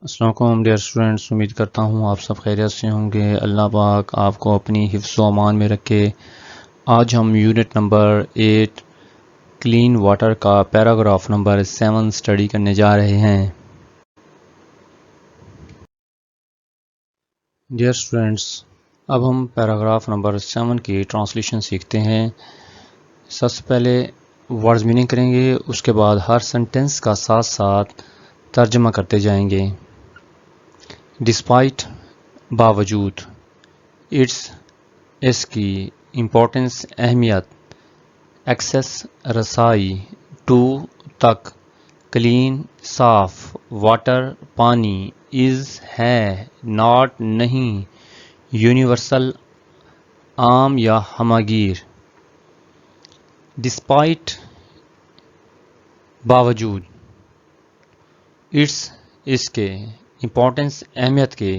السلام علیکم dear students, امید کرتا ہوں آپ سب خیریت سے ہوں گے۔ اللہ پاک آپ کو اپنی حفظ و امان میں رکھے۔ آج ہم یونٹ نمبر 8 کلین واٹر کا پیراگراف نمبر 7 سٹڈی کرنے جا رہے ہیں۔ ڈیئر اسٹوڈینٹس، اب ہم پیراگراف نمبر 7 کی ٹرانسلیشن سیکھتے ہیں۔ سب سے پہلے ورڈز میننگ کریں گے، اس کے بعد ہر سنٹنس کا ساتھ ساتھ ترجمہ کرتے جائیں گے۔ ڈسپائٹ باوجود، اس کی امپورٹنس اہمیت، ایکسیس رسائی، ٹو تک، کلین صاف، واٹر پانی، از ہے، ناٹ نہیں، یونیورسل عام یا ہماگیر۔ ڈسپائٹ باوجود، اس کے امپورٹنس اہمیت کے،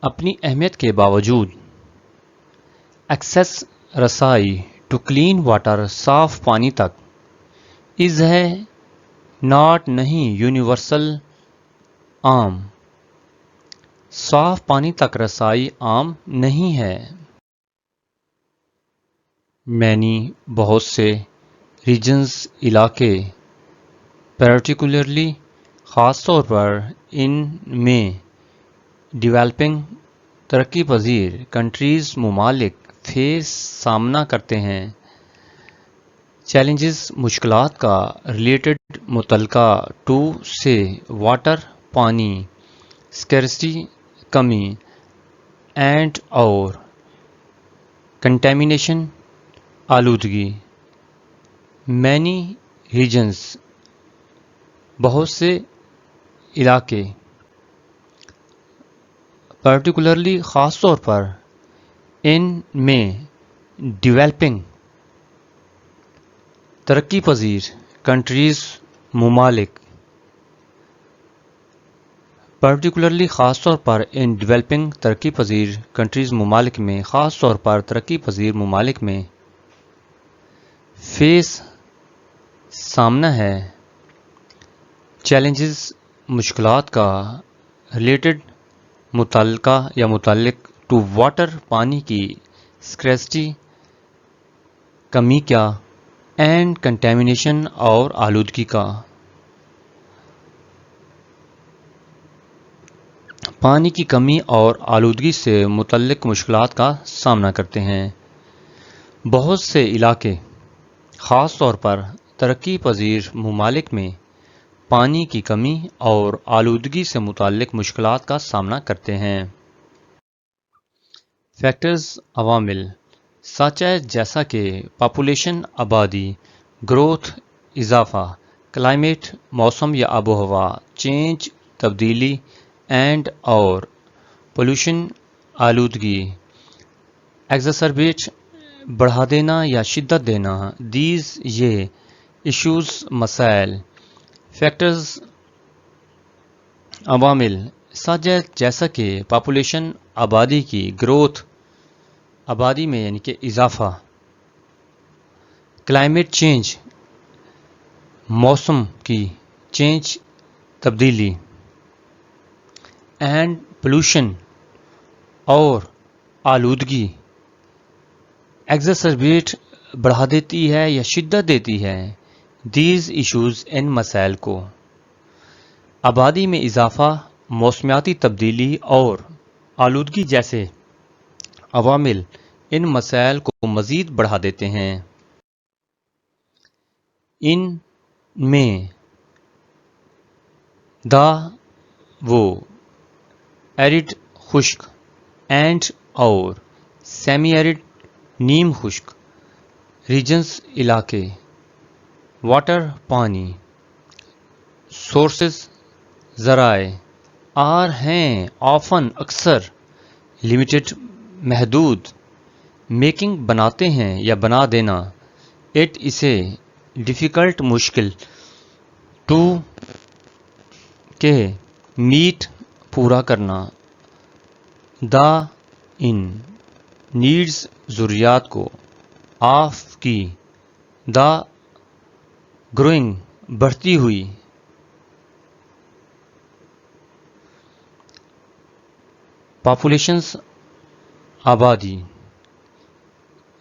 اپنی اہمیت کے باوجود، ایکسیس رسائی، ٹو کلین واٹر صاف پانی تک، از ہے، ناٹ نہیں، یونیورسل عام، صاف پانی تک رسائی عام نہیں ہے۔ مینی بہت سے، ریجنز علاقے، پرٹیکولرلی خاص طور پر، ان میں، ڈیولپنگ ترقی پذیر، کنٹریز ممالک، فیس سامنا کرتے ہیں، چیلنجز مشکلات کا، ریلیٹڈ متعلقہ، ٹو سے، واٹر پانی، اسکیرسٹی کمی، اینڈ اور، کنٹامینیشن آلودگی۔ مینی ریجنز بہت سے علاقے، پرٹیکولرلی خاص طور پر، ان میں، ڈیولپنگ ترقی پذیر، کنٹریز ممالک، پرٹیکولرلی خاص طور پر، ان ڈیولپنگ ترقی پذیر کنٹریز ممالک میں، خاص طور پر ترقی پذیر ممالک میں، فیس سامنا ہے، چیلنجز مشکلات کا، ریلیٹڈ متعلقہ یا متعلق، ٹو واٹر پانی کی، اسکیرسٹی کمی کا، اینڈ کنٹامینیشن اور آلودگی کا۔ پانی کی کمی اور آلودگی سے متعلق مشکلات کا سامنا کرتے ہیں۔ بہت سے علاقے، خاص طور پر ترقی پذیر ممالک میں، پانی کی کمی اور آلودگی سے متعلق مشکلات کا سامنا کرتے ہیں۔ فیکٹرز عوامل، سچ ہے جیسا کہ پاپولیشن آبادی، گروتھ اضافہ، کلائمیٹ موسم یا آب و ہوا، چینج تبدیلی، اینڈ اور، پولوشن آلودگی، ایگزاسربیٹ بڑھا دینا یا شدت دینا، دیز یہ، ایشوز مسائل۔ فیکٹرز عوامل، سچ ہے جیسا کہ پاپولیشن آبادی کی، گروتھ آبادی میں یعنی کہ اضافہ، کلائمیٹ چینج موسم کی، چینج تبدیلی، اینڈ پولوشن اور آلودگی، ایگزاسربیٹ بڑھا دیتی ہے یا شدت دیتی ہے، دیز ایشوز ان مسائل کو۔ آبادی میں اضافہ، موسمیاتی تبدیلی اور آلودگی جیسے عوامل ان مسائل کو مزید بڑھا دیتے ہیں۔ ان میں، وہ، ایرڈ خشک، اینڈ اور، سیمی ایرڈ نیم خشک، ریجنز علاقے، واٹر پانی، سورسز ذرائع، آر ہیں، آفن اکثر، لمیٹڈ محدود، میکنگ بناتے ہیں یا بنا دینا، اٹ اسے، ڈیفیکلٹ مشکل، ٹو کہ، میٹ پورا کرنا، دا ان، نیڈز ضروریات کو، آف کی، دا گروئنگ بڑھتی ہوئی، پاپولیشنز آبادی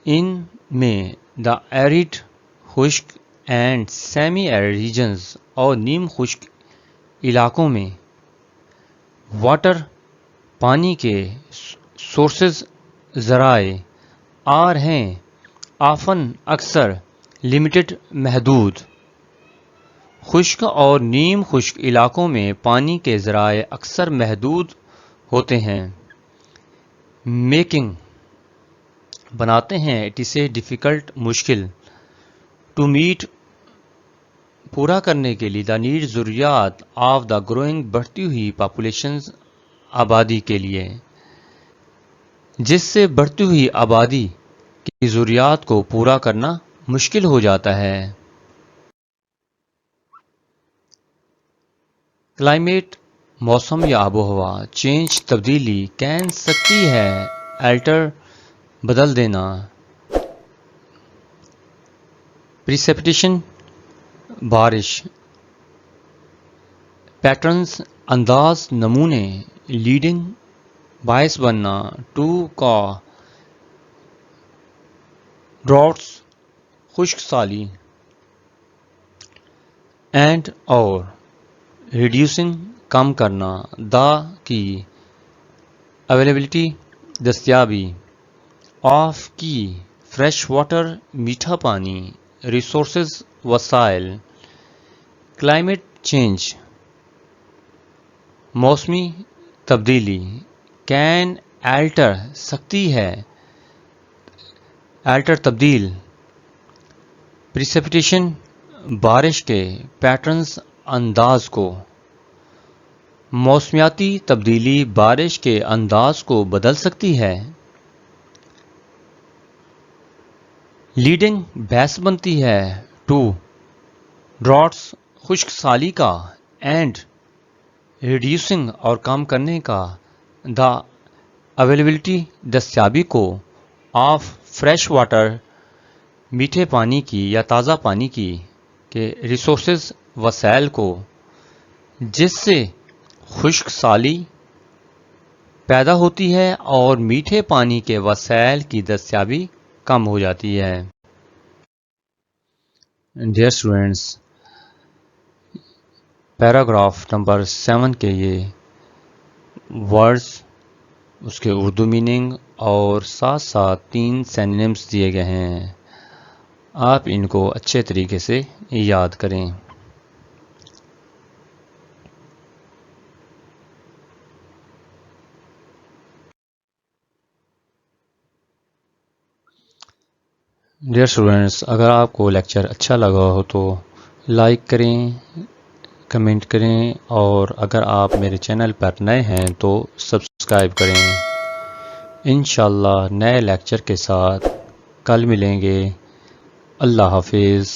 ان میں دا ایریڈ خشک اینڈ سیمی ایریڈ ریجنز اور نیم خشک علاقوں میں واٹر پانی کے سورسز ذرائع آر ہیں آفن اکثر لمیٹڈ محدود. خشک اور نیم خشک علاقوں میں پانی کے ذرائع اکثر محدود ہوتے ہیں. میکنگ بناتے ہیں اٹ از اے ڈیفیکلٹ مشکل ٹو میٹ پورا کرنے کے لیے دا نیڈ ضروریات آف دا گروئنگ بڑھتی ہوئی پاپولیشنز آبادی کے لیے جس سے بڑھتی ہوئی آبادی کی ضروریات کو پورا کرنا مشکل ہو جاتا ہے. کلائمیٹ موسم یا آب و ہوا چینج تبدیلی کین سکتی ہے الٹر بدل دینا. پریسپٹیشن بارش پیٹرنز انداز نمونے لیڈنگ باعث بننا ٹو کا ڈراؤٹس خشک سالی اینڈ اور ریڈیوسنگ کم کرنا دا کی اویلیبلٹی دستیابی آف کی فریش واٹر میٹھا پانی ریسورسز وسائل. کلائمیٹ چینج موسمی تبدیلی کین الٹر سکتی ہے الٹر تبدیل پریسپٹیشن بارش کے پیٹرنز انداز کو. موسمیاتی تبدیلی بارش کے انداز کو بدل سکتی ہے. لیڈنگ باعث بنتی ہے ٹو ڈراؤٹس خشک سالی کا اینڈ ریڈیوسنگ اور کم کرنے کا دا اویلیبلٹی دستیابی کو آف فریش واٹر میٹھے پانی کی یا تازہ پانی کی کے ریسورسز وسائل کو جس سے خشک سالی پیدا ہوتی ہے اور میٹھے پانی کے وسائل کی دستیابی کم ہو جاتی ہے. ڈیئر اسٹوڈینٹس پیراگراف نمبر 7 کے یہ ورڈز اس کے اردو میننگ اور ساتھ ساتھ 3 سینونیمز دیے گئے ہیں. آپ ان کو اچھے طریقے سے یاد کریں. ڈیئر اسٹوڈینٹس اگر آپ کو لیکچر اچھا لگا ہو تو لائک کریں کمنٹ کریں اور اگر آپ میرے چینل پر نئے ہیں تو سبسکرائب کریں. انشاءاللہ نئے لیکچر کے ساتھ کل ملیں گے. اللہ حافظ.